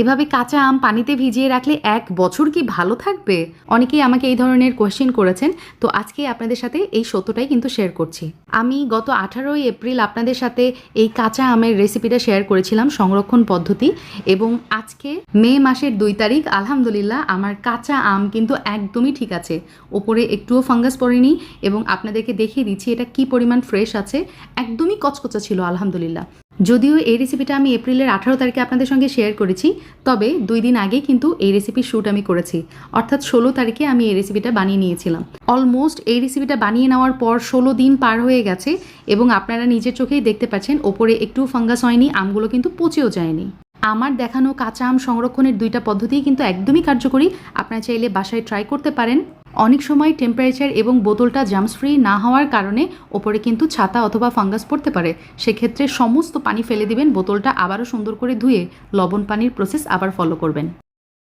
এভাবে কাঁচা আম পানিতে ভিজিয়ে রাখলে 1 বছর কি ভালো থাকবে? অনেকেই আমাকে এই ধরনের কোয়েশ্চেন করেছেন। তো আজকে আপনাদের সাথে এই সত্যটাই কিন্তু শেয়ার করছি। আমি গত 18ই এপ্রিল আপনাদের সাথে এই কাঁচা আমের রেসিপিটা শেয়ার করেছিলাম, সংরক্ষণ পদ্ধতি। এবং আজকে মে মাসের 2 তারিখ, আলহামদুলিল্লাহ আমার কাঁচা আম কিন্তু একদমই ঠিক আছে। ওপরে একটুও ফাঙ্গাস পড়েনি এবং আপনাদেরকে দেখিয়ে দিচ্ছি এটা কি পরিমাণ ফ্রেশ আছে। একদমই কচকচা ছিল আলহামদুলিল্লাহ। যদিও এই রেসিপিটা আমি এপ্রিলের 18 তারিখে আপনাদের সঙ্গে শেয়ার করেছি, তবে 2 দিন আগে কিন্তু এই রেসিপির শ্যুট আমি করেছি। অর্থাৎ 16 তারিখে আমি এই রেসিপিটা বানিয়ে নিয়েছিলাম। অলমোস্ট এই রেসিপিটা বানিয়ে নেওয়ার পর 16 দিন পার হয়ে গেছে এবং আপনারা নিজের চোখেই দেখতে পাচ্ছেন ওপরে একটুও ফাঙ্গাস হয়নি, আমগুলো কিন্তু পচেও যায়নি। আমার দেখানো কাঁচা আম সংরক্ষণের 2টা পদ্ধতিই কিন্তু একদমই কার্যকরী। আপনারা চাইলে বাসায় ট্রাই করতে পারেন। অনেক সময় টেম্পারেচার এবং বোতলটা জার্মস ফ্রি না হওয়ার কারণে ওপরে কিন্তু ছাতা অথবা ফাঙ্গাস পড়তে পারে। সেক্ষেত্রে সমস্ত পানি ফেলে দিবেন, বোতলটা আবারও সুন্দর করে ধুয়ে লবণ পানির প্রসেস আবার ফলো করবেন।